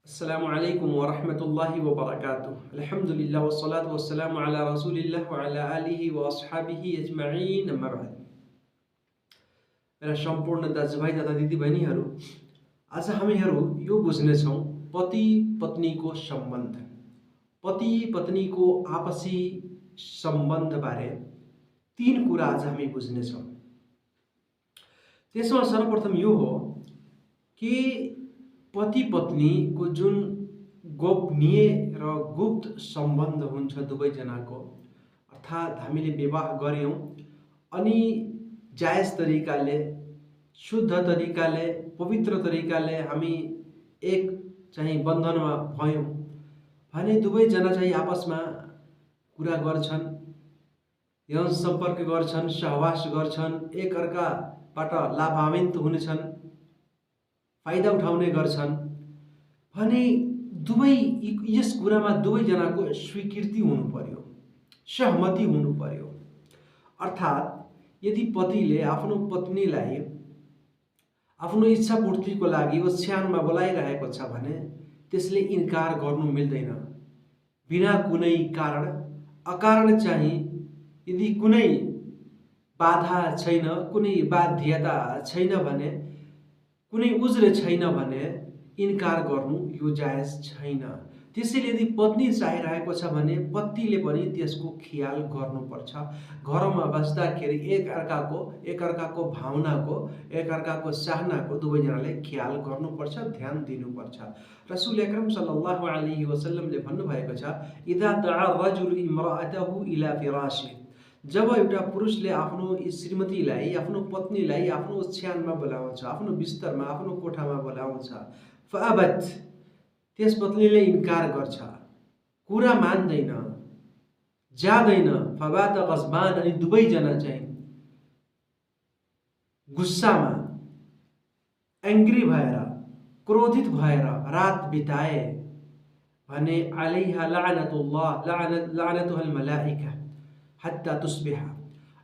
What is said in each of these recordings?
अस्सलामुअलैकुम वरहमतुल्लाहि वबरकातुह। अल्हम्दुलिल्लाह वस्सलातु वस्सलामु अला रसूलिल्लाह व अला आलिहि व अस्हाबिहि अजमईन, अम्मा बाद। मेरा सम्पूर्ण दाजुभाइ तथा दिदीबहिनीहरू, आज हामीहरू यो बुझ्नेछौँ पति पत्नीको सम्बन्ध, पति पत्नीको आपसी सम्बन्धबारे तीन कुरा आज हामी बुझ्नेछौँ। त्यसमा सर्वप्रथम यो हो कि पति पत्नीको जुन गोपनीय र गुप्त सम्बन्ध हुन्छ दुवैजनाको, अर्थात् हामीले विवाह गर्यौँ अनि जायज तरिकाले, शुद्ध तरिकाले, पवित्र तरिकाले हामी एक चाहिँ बन्धनमा भयौँ भने दुवैजना चाहिँ आपसमा कुरा गर्छन्, यौन सम्पर्क गर्छन्, सहवास गर्छन्, एकअर्काबाट लाभान्वित हुनेछन्, फाइदा उठाउने गर्छन् भने दुवै यस कुरामा दुवैजनाको स्वीकृति हुनु पर्यो, सहमति हुनु पर्यो। अर्थात् यदि पतिले आफ्नो पत्नीलाई आफ्नो इच्छा पूर्तिको लागि ओछ्यानमा बोलाइरहेको छ भने त्यसले इन्कार गर्नु मिल्दैन। बिना कुनै कारण, अकारण चाहिँ यदि कुनै बाधा छैन, कुनै बाध्यता छैन भने, कुनै उज्र छैन भने इन्कार गर्नु यो जायज छैन। त्यसैले यदि पत्नी चाहिरहेको छ भने पतिले पनि त्यसको ख्याल गर्नुपर्छ। घरमा बस्दाखेरि एकअर्काको भावनाको, एकअर्काको चाहनाको दुवैजनाले ख्याल गर्नुपर्छ, ध्यान दिनुपर्छ। रसूल अकरम सल्लल्लाहु अलैहि वसल्लमले भन्नुभएको छ, इदा दआ रजुल इम्राअतहु इला फिराशी, जब एउटा पुरुषले आफ्नो श्रीमतीलाई, आफ्नो पत्नीलाई आफ्नो ओछ्यानमा बोलाउँछ, आफ्नो बिस्तरमा, आफ्नो कोठामा बोलाउँछ, फअबत, त्यस पत्नीले इन्कार गर्छ, कुरा मान्दैन, जाँदैन, फबात गजबान, अनि दुवैजना चाहिँ गुस्सामा, एङ्ग्री भएर, क्रोधित भएर रात बिताए भने अलैहा लानतुल्लाह लानतुहल मलाइका हत्ता तुस्बिहा,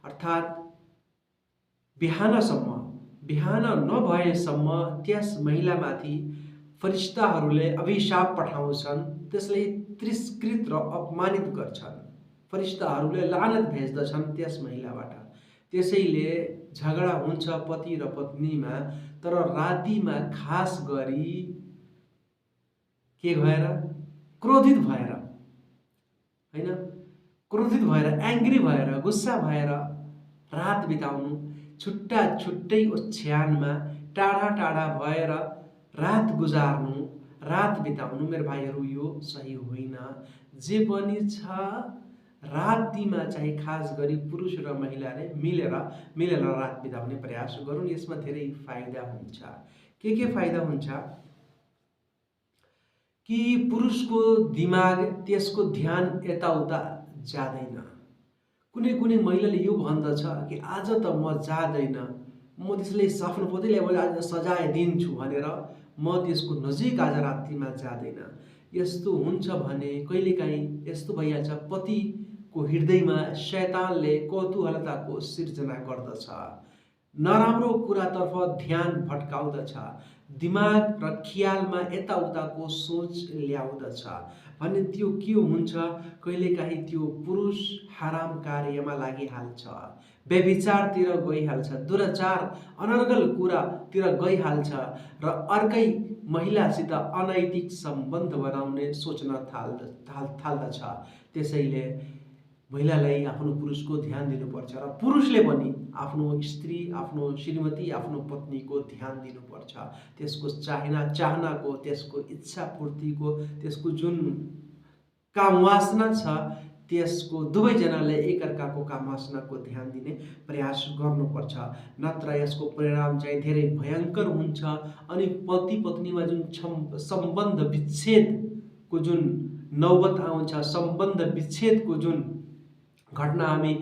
अर्थात् बिहान नभएसम्म त्यस महिलामाथि फरिस्ताहरूले अभिशाप पठाउँछन्, त्यसलाई तिरस्कृत र अपमानित गर्छन्, फरिस्ताहरूले लानत भेज्दछन् त्यस महिलाबाट। त्यसैले झगडा हुन्छ पति र पत्नीमा, तर रातिमा खास गरी के भएर? क्रोधित भएर, हैन, क्रोधित भएर, एङ्ग्री भएर, गुस्सा भएर रात बिताउनु, छुट्टा छुट्टै ओछ्यानमा टाढा टाढा भएर रात गुजार्नु, रात बिताउनु, मेरो भाइहरू, यो सही होइन। जे पनि छ रातिमा चाहिँ खास गरी पुरुष र महिलाले मिलेर रात बिताउने प्रयास गरून्। यसमा धेरै फाइदा हुन्छ। के फाइदा हुन्छ कि पुरुषको दिमाग, त्यसको ध्यान यताउता जाँदैन। कुनै महिलाले यो भन्दछ कि आज त म जाँदैन, म त्यसले आफ्नो पतिलाई आज सजाय दिन्छु भनेर म त्यसको नजिक आज रातिमा जाँदैन। यस्तो हुन्छ भने कहिलेकाहीँ यस्तो भइहाल्छ, पतिको हृदयमा शैतानले कौतूहलताको सिर्जना गर्दछ, नराम्रो कुरातर्फ ध्यान भट्काउँदछ, दिमाग र ख्यालमा यताउताको सोच ल्याउँदछ भने त्यो के हुन्छ, कहिलेकाहीँ त्यो पुरुष हराम कार्यमा लागिहाल्छ, व्यभिचारतिर गइहाल्छ, दुराचार अनर्गल कुरातिर गइहाल्छ र अर्कै महिलासित अनैतिक सम्बन्ध बनाउने सोच्न थाल्दछ। त्यसैले महिलालाई आफ्नो पुरुषको ध्यान दिनुपर्छ र पुरुषले पनि आफ्नो स्त्री, आफ्नो श्रीमती, आफ्नो पत्नीको ध्यान दिनुपर्छ। त्यसको चाहनाको, त्यसको इच्छा पूर्तिको, त्यसको जुन कामवासना छ त्यसको दुवैजनाले एकअर्काको कामवासनाको ध्यान दिने प्रयास गर्नुपर्छ। नत्र यसको परिणाम चाहिँ धेरै भयङ्कर हुन्छ अनि पति पत्नीमा जुन सम्बन्ध विच्छेदको जुन नौबत आउँछ, सम्बन्ध विच्छेदको जुन घटना हामी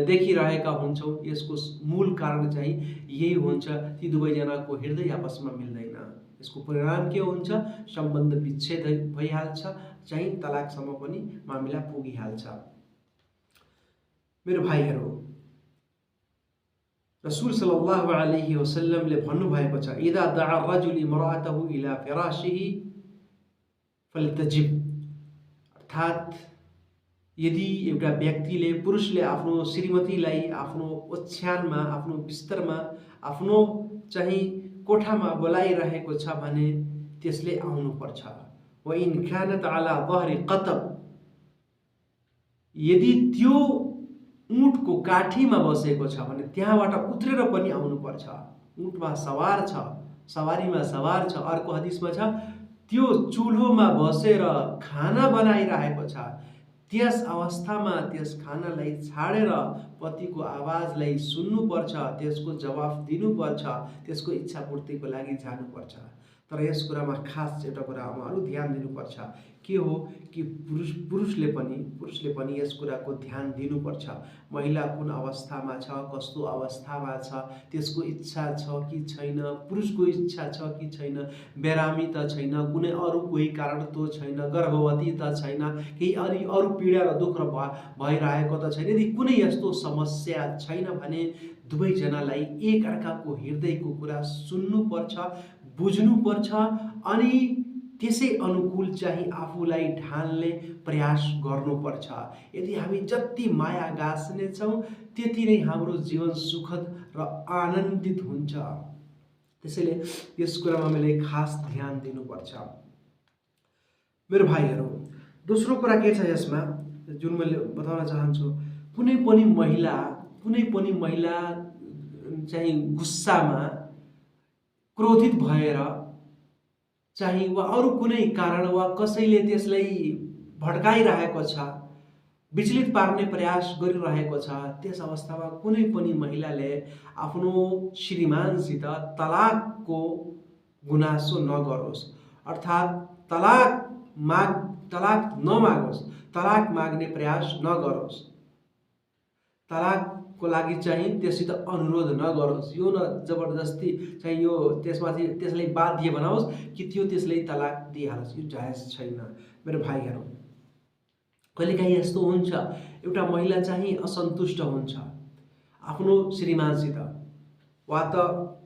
देखिरहेका हुन्छौँ, यसको मूल कारण चाहिँ यही हुन्छ, ती दुवैजनाको हृदय आपसमा मिल्दैन। यसको परिणाम के हुन्छ? सम्बन्ध विच्छेद भइहाल्छ, चाहिँ तलाकसम्म पनि मामिला पुगिहाल्छ। मेरो भाइहरू, रसूल सल्लल्लाहु अलैहि वसल्लमले भन्नुभएको छ, इदा दआ रजुल इम्राअतहु इला फिराशिही फलितजिब अर्थात् यदि एउटा व्यक्तिले पुरुषले आफ्नो श्रीमतीलाई आफ्नो ओछ्यानमा आफ्नो बिस्तरमा आफ्नो चाहिँ कोठामा बोलाइरहेको छ भने त्यसले आउनुपर्छ। व इन कानत अला दहरी कतब, यदि त्यो ऊँटको काठीमा बसेको छ भने त्यहाँबाट उत्रेर पनि आउनुपर्छ। ऊँटमा सवार छ, सवारीमा सवार छ, अर्को हदिसमा छ त्यो चुल्होमा बसेर खाना बनाइरहेको छ, त्यस अवस्थामा त्यस खानालाई छाडेर पतिको आवाजलाई सुन्नुपर्छ, त्यसको जवाफ दिनुपर्छ, त्यसको इच्छा पूर्तिको लागि जानुपर्छ। तर यस कुरामा खास एउटा कुरामा अरू ध्यान दिनुपर्छ, के हो कि पुरुषले पनि यस कुराको ध्यान दिनुपर्छ। महिला कुन अवस्थामा छ, कस्तो अवस्थामा छ, त्यसको इच्छा छ कि छैन, पुरुषको इच्छा छ कि छैन, बेरामी त छैन, कुनै अरू कोही कारण त छैन, गर्भवती त छैन, केही अरू पीडा र दुःख भइरहेको त छैन। यदि कुनै यस्तो समस्या छैन भने दुवैजनालाई एक अर्काको हृदयको कुरा सुन्नुपर्छ, बुझ्नुपर्छ अनि त्यसै अनुकूल चाहिँ आफूलाई ढाल्ने प्रयास गर्नुपर्छ। यदि हामी जति माया गाँस्नेछौँ त्यति नै हाम्रो जीवन सुखद र आनन्दित हुन्छ। त्यसैले यस कुरामा मैले खास ध्यान दिनुपर्छ। मेरो भाइहरू, दोस्रो कुरा के छ यसमा जुन मैले बताउन चाहन्छु, कुनै पनि महिला चाहिँ गुस्सामा क्रोधित भएर चाहिँ वा अरू कुनै कारण वा कसैले त्यसलाई भड्काइरहेको छ, विचलित पार्ने प्रयास गरिरहेको छ, त्यस अवस्थामा कुनै पनि महिलाले आफ्नो श्रीमानसित तलाकको गुनासो नगरोस्, अर्थात् तलाक नमागोस्, तलाक माग्ने प्रयास नगरोस्, तलाकको लागि चाहिँ त्यससित अनुरोध नगरोस्, यो न जबरजस्ती चाहिँ यो त्यसलाई बाध्य बनाओस् कि त्यो त्यसलाई तलाक दिइहालोस्, यो जायज छैन। मेरो भाइहरू, कहिलेकाहीँ यस्तो हुन्छ एउटा महिला चाहिँ असन्तुष्ट हुन्छ आफ्नो श्रीमानसित, वा त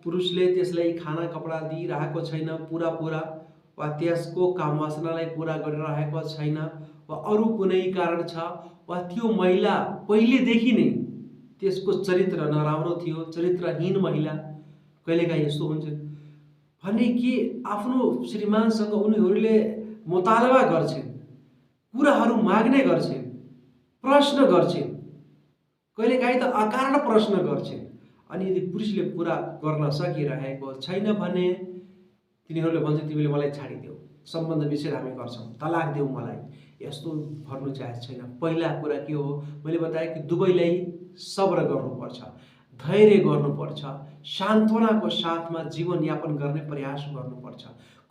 पुरुषले त्यसलाई खाना कपडा दिइरहेको छैन पुरा वा त्यसको काम वासनालाई पुरा गरिरहेको छैन वा अरू कुनै कारण छ, वा त्यो महिला पहिलेदेखि नै त्यसको चरित्र नराम्रो थियो, चरित्रहीन महिला, कहिलेकाहीँ यस्तो हुन्छ भने कि आफ्नो श्रीमानसँग उनीहरूले मुतालबा गर्छन्, कुराहरू माग्ने गर्छन्, प्रश्न गर्छन्, कहिलेकाहीँ त अकारण प्रश्न गर्छन्। अनि यदि पुरुषले पुरा गर्न सकिरहेको छैन भने तिनीहरूले भन्छ तिमीले मलाई छाडिदेऊ, सम्बन्ध विच्छेद हामी गर्छौँ, तलाक देऊ मलाई, यस्तो भन्नु जायज छैन। पहिला कुरा के हो, मैले बताएँ कि दुवैलाई सब्र गर्नुपर्छ, धैर्य गर्नुपर्छ, सान्त्वनाको साथमा जीवनयापन गर्ने प्रयास गर्नुपर्छ।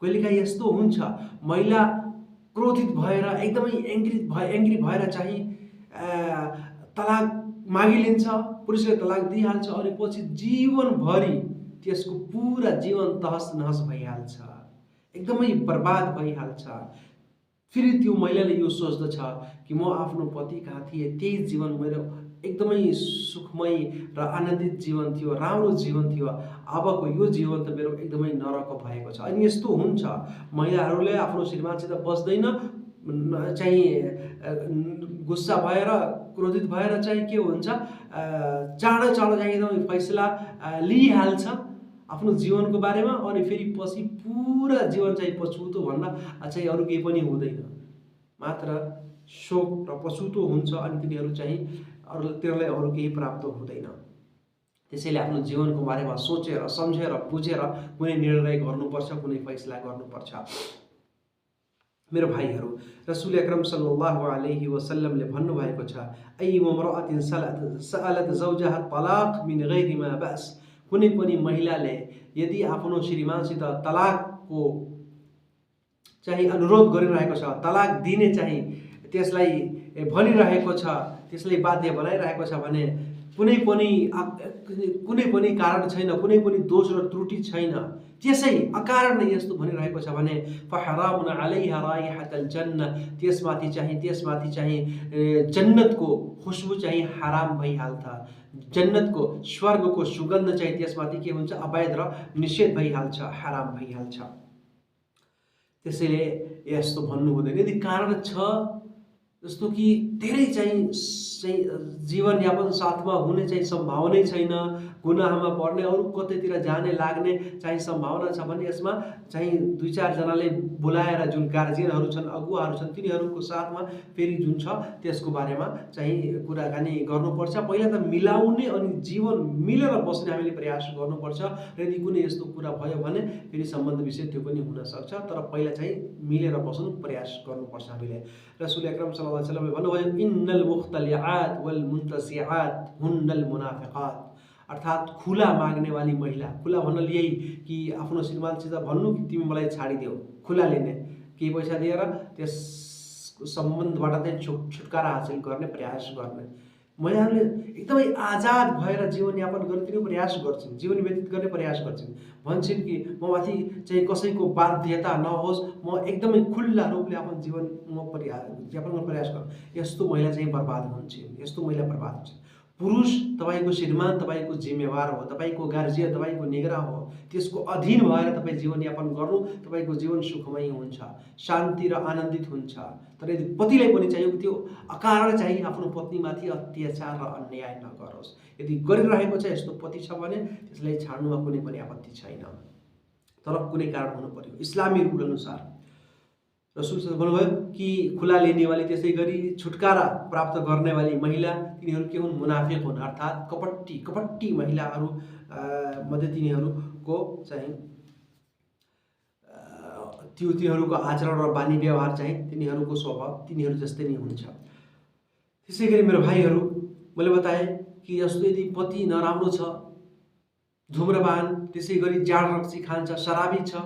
कहिलेकाहीँ यस्तो हुन्छ महिला क्रोधित भएर एकदमै एङ्ग्री भएर चाहिँ तलाक मागिलिन्छ, पुरुषले तलाक दिइहाल्छ अनि पछि जीवनभरि त्यसको पुरा जीवन तहस नहस भइहाल्छ, एकदमै बर्बाद भइहाल्छ। फेरि त्यो महिलाले यो सोच्दछ कि म आफ्नो पति कहाँ थिएँ, त्यही जीवन मेरो एकदमै सुखमय र आनन्दित जीवन थियो, राम्रो जीवन थियो, अबको यो जीवन त मेरो एकदमै नरक भएको छ। अनि यस्तो हुन्छ महिलाहरूले आफ्नो श्रीमानसित बस्दैन चाहिँ गुस्सा भएर क्रोधित भएर चाहिँ के हुन्छ चाँडो चाहिँ एकदमै फैसला लिइहाल्छ आफ्नो जीवनको बारेमा, अनि फेरि पछि पुरा जीवन चाहिँ पछुतो भन्दा चाहिँ अरू केही पनि हुँदैन, मात्र शोक र पछुतो हुन्छ अनि तिनीहरू चाहिँ तिनीहरूलाई अरू केही प्राप्त हुँदैन। त्यसैले आफ्नो जीवनको बारेमा सोचेर सम्झेर बुझेर कुनै निर्णय गर्नुपर्छ, कुनै फैसला गर्नुपर्छ। मेरो भाइहरू, रसूल अकरम सल्लल्लाहु अलैहि वसल्लमले भन्नुभएको छ, अय्युमा मरअतिन सअलत ज़ौजहा तलाक मिन गैरि मा बअस, कुनै पनि महिलाले यदि आफ्नो श्रीमानसित तलाकको चाहिँ अनुरोध गरिरहेको छ, तलाक दिने चाहिँ त्यसलाई भनिरहेको छ, त्यसलाई बाध्य बनाइरहेको छ भने कुनै पनि कारण छैन, कुनै पनि दोष र त्रुटि छैन, त्यसै अकारण यस्तो भनिरहेको छ भने फहरामुन अलैहा राइहातल जन्नह, त्यसमाथि चाहिँ जन्नतको खुशबु चाहिँ हराम भइहाल्छ, जन्नतको स्वर्गको सुगन्ध चाहिँ त्यसमाथि के हुन्छ अवैध र निषेध भइहाल्छ, हराम भइहाल्छ। त्यसैले यस्तो भन्नु हुँदैन। यदि कारण छ जस्तो कि धेरै जीवनयापन साथमा हुने सम्भावनै छैन, गुनाहमा पर्ने, अरू कतैतिर जाने लाग्ने सम्भावना छ भने यसमा दुई चार जनाले बोलाएर जुन गार्जियनहरू छन्, अगुवाहरू छन्, तिनीहरूको साथमा फेरि जुन छ त्यसको बारेमा कुराकानी गर्नुपर्छ। पहिला त मिलाउने अनि जीवन मिलेर बस्ने हामीले प्रयास गर्नुपर्छ। र यदि कुनै यस्तो कुरा भयो भने फेरि सम्बन्ध विषय त्यो पनि हुन सक्छ, तर पहिला मिलेर बस्नु प्रयास गर्नुपर्छ हामीले। रसूल अकरम सल्लल्लाहु अलैहि वसल्लमले भन्नुभयो, इन्नल मुख्तलिआत वल मुन्तसिआत हुन्नल मुनाफिकात। अर्थात खुला माग्ने वाली महिला, खुला भन्नाले यही कि आफ्नो श्रीमानसित भन्नु कि तिमी मलाई छाडिदेऊ, खुला लिने, केही पैसा दिएर त्यस सम्बन्धबाट छुटकारा हासिल गर्ने प्रयास गर्ने। महिलाहरूले एकदमै आजाद भएर जीवनयापन गर्ने तिनीहरू प्रयास गर्छन्, जीवन व्यतीत गर्ने प्रयास गर्छन्। भन्छन् कि म माथि कसैको बाध्यता नहोस्, म एकदमै खुल्ला रूपले आफ्नो जीवन यापन गर्ने प्रयास गर्छु। यस्तो महिला बर्बाद हुन्छन्, यस्तो महिला बर्बाद हुन्छ। पुरुष तपाईको श्रीमान, तपाईको जिम्मेवार हो, तपाईको गार्जियन, तपाईको निगरान हो, त्यसको अधीन भएर तपाईँ जीवनयापन गर्नु, तपाईको जीवन सुखमय हुन्छ, शान्ति र आनन्दित हुन्छ। तर यदि पतिलाई पनि त्यो अकारण आफ्नो पत्नीमाथि अत्याचार र अन्याय नगरोस्। यदि गरिरहेको छ यस्तो पति छ भने त्यसलाई छाड्नुमा कुनै पनि आपत्ति छैन, तर कुनै कारण हुनु पर्यो। इस्लामी रुल अनुसार रसूल भन्नुभयो कि खुला लिने वाली, त्यसै गरी छुटकारा प्राप्त गर्ने वाली महिला, तिनीहरू के हुन्? मुनाफिक हुन्, अर्थात् कपट्टी महिलाहरू मध्ये तिनीहरूको तिनीहरूको आचरण र बानी व्यवहार तिनीहरूको स्वभाव तिनीहरू जस्तै नै हुन्छ। त्यसै गरी मेरो भाइहरू, मैले बताएँ कि जस्तो यदि पति नराम्रो छ, धुम्रपान, त्यसै गरी जाँड रक्सी खान्छ, शराबी छ,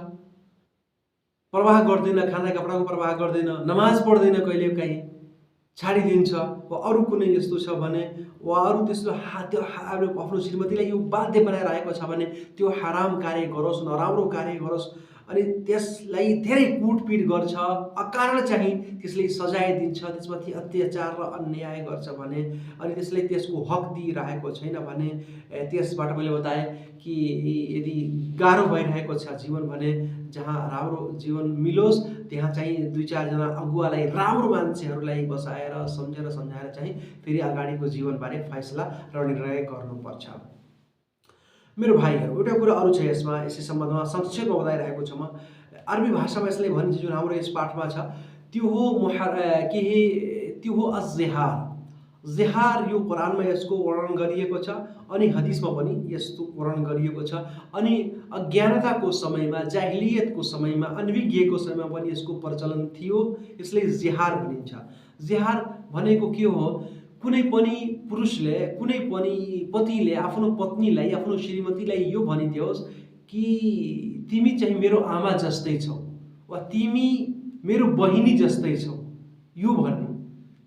प्रवाह गर्दैन, खाना कपडाको प्रवाह गर्दैन, नमाज पढ्दैन, कहिलेकाहीँ छाडिदिन्छ, वा अरू कुनै यस्तो छ भने, वा अरू त्यस्तो आफ्नो श्रीमतीलाई यो बाध्य बनाइरहेको छ भने त्यो हराम कार्य गरोस्, नराम्रो कार्य गरोस्, अनि त्यसलाई धेरै कुटपिट गर्छ, अकारण त्यसले सजाय दिन्छ, त्यसमाथि अत्याचार र अन्याय गर्छ भने, अनि त्यसलाई त्यसको हक दिइरहेको छैन भने, त्यसबाट मैले बताएँ कि यदि गाह्रो भइरहेको छ जीवन भने, जहाँ राम्रो जीवन मिलोस् त्यहाँ दुई चारजना अगुवालाई, राम्रो मान्छेहरूलाई बसाएर सम्झाएर फेरि अगाडिको जीवनबारे फैसला र निर्णय गर्नुपर्छ। मेरो भाइहरू, एउटा कुरा अरू छ यसै सम्बन्धमा संक्षेपमा बताइरहेको छु म। अरबी भाषामा यसलाई भनिन्छ, जुन हाम्रो यस पाठमा छ, त्यो हो अज़्जिहार। जिहार, यो कुरानमा यसको वर्णन गरिएको छ, अनि हदिसमा पनि यस्तो वर्णन गरिएको छ, अनि अज्ञानताको समयमा, जाहिलियतको समयमा, अनभिज्ञको समयमा पनि यसको प्रचलन थियो। यसलाई जिहार भनिन्छ। जिहार भनेको के हो? कुनै पनि पुरुषले, कुनै पनि पतिले आफ्नो पत्नीलाई, आफ्नो श्रीमतीलाई यो भनिदियोस् कि तिमी मेरो आमा जस्तै छौ, वा तिमी मेरो बहिनी जस्तै छौ, यो भन्नु।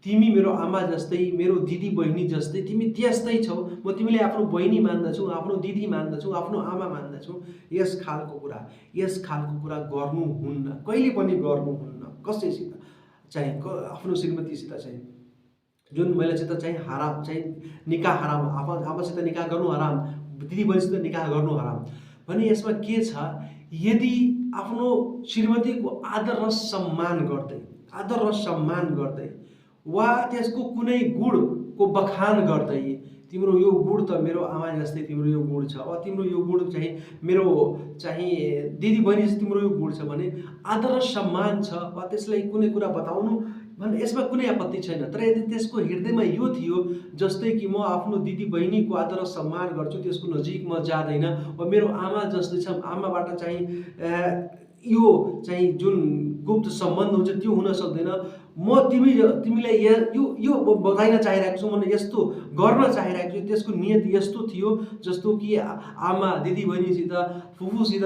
तिमी मेरो आमा जस्तै, मेरो दिदी बहिनी जस्तै, तिमी त्यस्तै छौ, म तिमीलाई आफ्नो बहिनी मान्दछु, आफ्नो दिदी मान्दछु, आफ्नो आमा मान्दछु। यस खालको कुरा गर्नुहुन्न, कहिले पनि गर्नुहुन्न। कसैसित आफ्नो श्रीमतीसित जुन महिलासित हराम, निकाह हराम, आमासित निकाह गर्नु हराम, दिदी बहिनीसित निकाह गर्नु हराम भने यसमा के छ? यदि आफ्नो श्रीमतीको आदर र सम्मान गर्दै वा त्यसको कुनै गुणको बखान गर्दै, तिम्रो यो गुण त मेरो आमा जस्तै तिम्रो यो गुण छ, वा तिम्रो यो गुण मेरो दिदी बहिनी जस्तै तिम्रो यो गुण छ भने आदर र सम्मान छ, वा त्यसलाई कुनै कुरा बताउनु भने यसमा कुनै आपत्ति छैन। तर यदि त्यसको हृदयमा यो थियो जस्तै कि म आफ्नो दिदी बहिनीको आदर र सम्मान गर्छु, त्यसको नजिक म जाँदैन, वा मेरो आमा जस्तै छ, आमाबाट यो जुन गुप्त सम्बन्ध हुन्छ त्यो हुन सक्दैन, म तिमीलाई यो बताइन चाहिरहेको छु, म यस्तो गर्न चाहिरहेको छु, त्यसको नियत यस्तो थियो, जस्तो कि आमा दिदी बहिनीसित, फुपूसित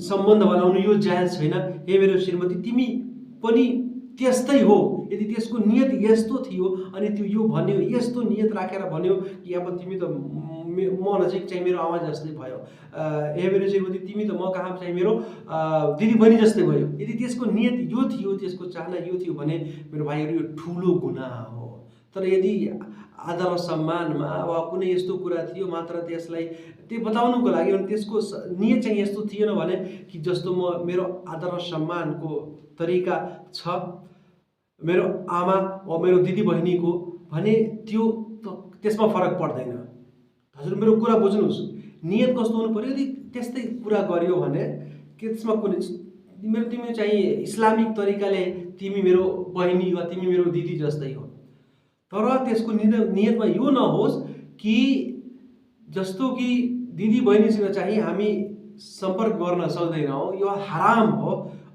सम्बन्ध बनाउनु यो जायज छैन। हे मेरो श्रीमती, तिमी पनि त्यस्तै हो। यदि त्यसको नियत यस्तो थियो अनि त्यो यो भन्यो, यस्तो नियत राखेर भन्यो कि अब तिमी त म नजिक मेरो आमा जस्तै भयो, हे मेरो श्रीमती, तिमी त म कहाँ मेरो दिदी बहिनी जस्तै भयो, यदि त्यसको नियत यो थियो, त्यसको चाहना यो थियो भने मेरो भाइहरू, यो ठुलो गुनाह हो। तर यदि आदर र सम्मानमा वा कुनै यस्तो कुरा थियो मात्र त्यसलाई त्यो बताउनुको लागि अनि त्यसको नियत चाहिँ यस्तो थिएन भने कि जस्तो मेरो आदर र सम्मानको तरिका छ मेरो आमा वा मेरो दिदी बहिनीको भने त्यो त्यसमा फरक पर्दैन। हजुर मेरो कुरा बुझ्नुहोस्, नियत कस्तो हुनु पर्यो। यदि त्यस्तै कुरा गरियो भने के त्यसमा कुनै तिमी चाहिँ इस्लामिक तरिकाले तिमी मेरो बहिनी वा तिमी मेरो दिदी जस्तै हो, तर त्यसको नियतमा यो नहोस् कि जस्तो कि दिदी बहिनीसँग चाहिँ हामी सम्पर्क गर्न सक्दैनौँ, यो हराम हो।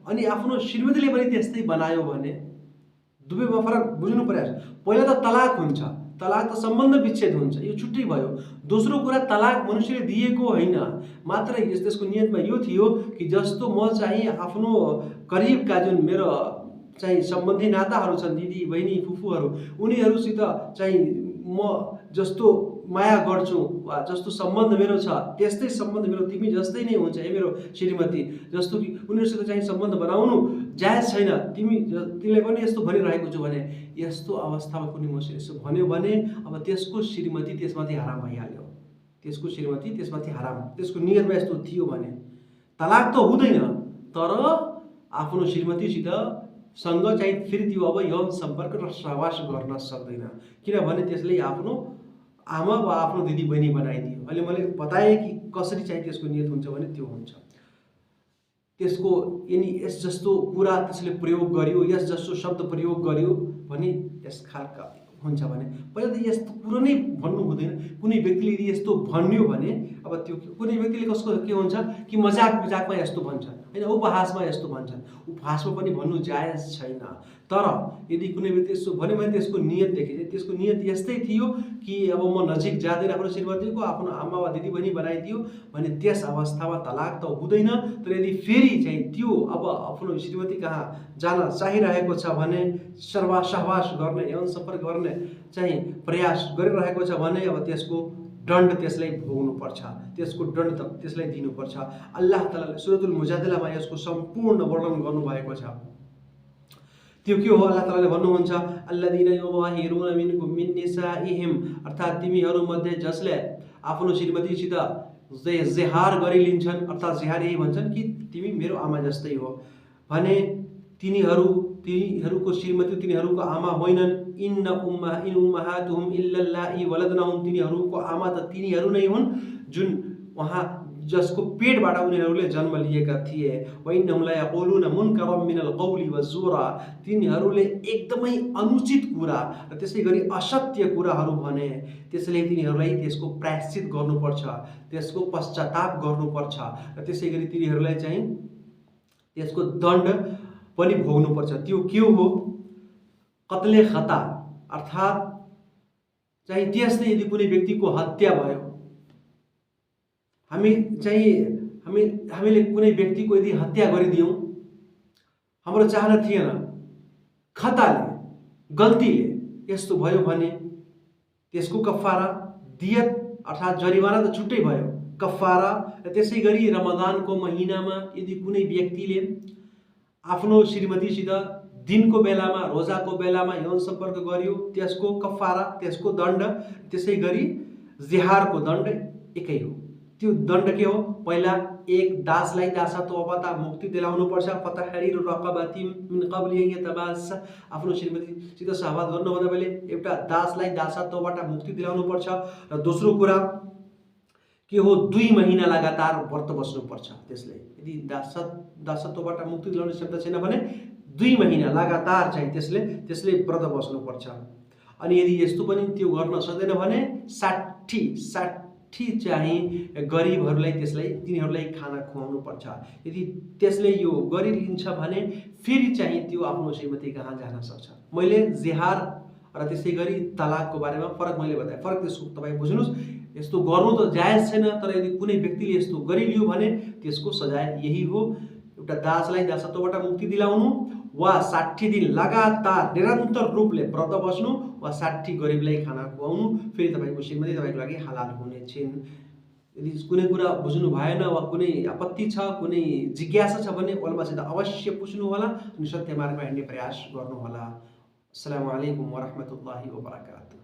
अनि आफ्नो श्रीमतीले पनि त्यस्तै बनायो भने दुवैमा फरक बुझ्नु पर्यो। पहिला त तलाक हुन्छ, तलाक त सम्बन्ध विच्छेद हुन्छ, यो छुट्टै भयो। दोस्रो कुरा तलाक मनुष्यले दिएको होइन, मात्र त्यसको नियतमा यो थियो कि जस्तो म चाहिँ आफ्नो करिबका जुन मेरो चाहिँ सम्बन्धी नाताहरू छन्, दिदी बहिनी फुपूहरू, उनीहरूसित चाहिँ म जस्तो माया गर्छु वा जस्तो सम्बन्ध मेरो छ त्यस्तै सम्बन्ध मेरो तिमी जस्तै नै हुन्छ है मेरो श्रीमती, जस्तो कि उनीहरूसित चाहिँ सम्बन्ध बनाउनु जायज छैन, तिमीलाई पनि यस्तो भनिरहेको छु भने यस्तो अवस्थामा कुनै मनुष्य यसो भन्यो भने अब त्यसको श्रीमती त्यसमाथि हराम भइहाल्यो। त्यसको श्रीमती त्यसमाथि हराम, त्यसको नियतमा यस्तो थियो भने तलाक त हुँदैन, तर आफ्नो श्रीमतीसित सँग चाहिँ फेरि त्यो अब यौन सम्पर्क र सहवास गर्न सक्दैन, किनभने त्यसले आफ्नो आमा वा आफ्नो दिदी बहिनी बनाइदियो। अहिले मैले बताएँ कि कसरी चाहिँ त्यसको नियत हुन्छ भने त्यो हुन्छ। त्यसको यस जस्तो कुरा त्यसले प्रयोग गर्यो, यस जस्तो शब्द प्रयोग गर्यो भने यस खालका हुन्छ भने पहिला त यस्तो कुरो नै भन्नु हुँदैन। कुनै व्यक्तिले यदि यस्तो भन्यो भने अब त्यो कुनै व्यक्तिले कसको के हुन्छ कि मजाकमा यस्तो भन्छन् होइन, उपहासमा यस्तो भन्छन्, उपहासमा पनि भन्नु जायज छैन। तर यदि कुनै व्यक्ति यस्तो भन्यो भने त्यसको नियत देखिन्छ, त्यसको नियत यस्तै थियो कि अब म नजिक जाँदैन आफ्नो श्रीमतीको, आफ्नो आमा वा दिदी बहिनी बनाइदियो भने त्यस अवस्थामा तलाक त हुँदैन। तर यदि फेरि चाहिँ त्यो अब आफ्नो श्रीमती कहाँ जान चाहिरहेको छ भने सहवास गर्ने यौन सम्पर्क गर्ने चाहिँ प्रयास गरिरहेको छ भने अब त्यसको दण्ड त्यसलाई भोग्नुपर्छ, त्यसको दण्ड त त्यसलाई दिनुपर्छ। अल्लाह तालाले सुरतुल मुजादिलामा यसको सम्पूर्ण वर्णन गर्नुभएको छ। त्यो के हो? अल्लाह तालाले भन्नुहुन्छ अल्लज़ीना युज़ाहिरूना मिनकुम मिन निसाइहिम, अर्थात् तिमीहरू मध्ये जसले आफ्नो श्रीमतीसित जिहार गरिलिन्छन्, अर्थात् जिहार यही भन्छन् कि तिमी मेरो आमा जस्तै हो भने तिनीहरूको श्रीमती तिनीहरूको आमा होइनन्। इन उम्माहातुहुम इल्ला अल्लाही वलदनहुम, तिनीहरूको आमा त तिनीहरू नै हुन् जुन वहाँ जसको पेटबाट उनीहरूले जन्म लिएका थिए। व इन्नहुम ला यक़ुलून मुनकरम मिनल क़ौली वज़ुरा, तिनीहरूले एकदमै अनुचित कुरा र त्यसै गरी असत्य कुराहरू भने, त्यसैले तिनीहरूलाई त्यसको प्रायश्चित गर्नुपर्छ, त्यसको पश्चाताप गर्नुपर्छ र त्यसै गरी तिनीहरूलाई चाहिँ त्यसको दण्ड पनि भोग्नुपर्छ। त्यो के हो? कत्ले खता, अर्थात् चाहिँ त्यस्तै यदि कुनै व्यक्तिको हत्या भयो, हामीले कुनै व्यक्तिको यदि हत्या गरिदियौँ, हाम्रो चाहना थिएन, खताले गल्तीले यस्तो भयो भने त्यसको कफारा दियत अर्थात् जरिवाना त छुट्टै भयो, कफारा। र त्यसै गरी रमजानको महिनामा यदि कुनै व्यक्तिले आफ्नो श्रीमतीसित दिनको बेलामा रोजाको बेलामा यौन सम्पर्क गर्यो, त्यसको कफारा, त्यसको दण्ड, त्यसै गरी जिहारको दण्ड एकै हो। त्यो दण्ड के हो? पहिला एक दासलाई दासा तौबाता मुक्ति दिलाउनु पर्छ, फतहरीरु रक़बातिन मिन क़ब्लि अन यतमास्सा, आफ्नो श्रीमतीसित सहवास गर्नुभन्दा पहिले एउटा दासलाई दासा तौबाटा मुक्ति दिलाउनु पर्छ। र दोस्रो कुरा के हो? 2 महिना लगातार व्रत बस्नुपर्छ त्यसले। यदि दासा तौबाटा मुक्ति दिलाउने क्षमता छैन भने 2 महिना लगातार चाहिँ त्यसले व्रत बस्नुपर्छ। अनि यदि यस्तो पनि त्यो गर्न सक्दैन भने 60 चाहिँ गरिबहरूलाई तिनीहरूलाई खाना खुवाउनु पर्छ। यदि त्यसले यो गरिलिन्छ भने फेरि चाहिँ त्यो आफ्नो श्रीमती कहाँ जान सक्छ। मैले जिहार र त्यसै गरी तलाकको बारेमा फरक मैले बताएँ, फरक त्यसको तपाईँ बुझ्नुहोस्। यस्तो गर्नु त जायज छैन, तर यदि कुनै व्यक्तिले यस्तो गरिलियो भने त्यसको सजाय यही हो, एउटा दासलाई दासत्वबाट मुक्ति दिलाउनु वा 60 दिन लगातार निरन्तर रूपले व्रत बस्नु वा 60 गरिबलाई खाना खुवाउनु, फेरि तपाईँको श्रीमती तपाईँको लागि हलाल हुने छिन्। यदि कुनै कुरा बुझ्नु भएन वा कुनै आपत्ति छ, कुनै जिज्ञासा छ भने उलमासित अवश्य पुछ्नु होला अनि सत्य मार्गमा हिँड्ने प्रयास गर्नु होला। अस्सलामु अलैकुम वरहमतुल्लाहि वबरकातुहू।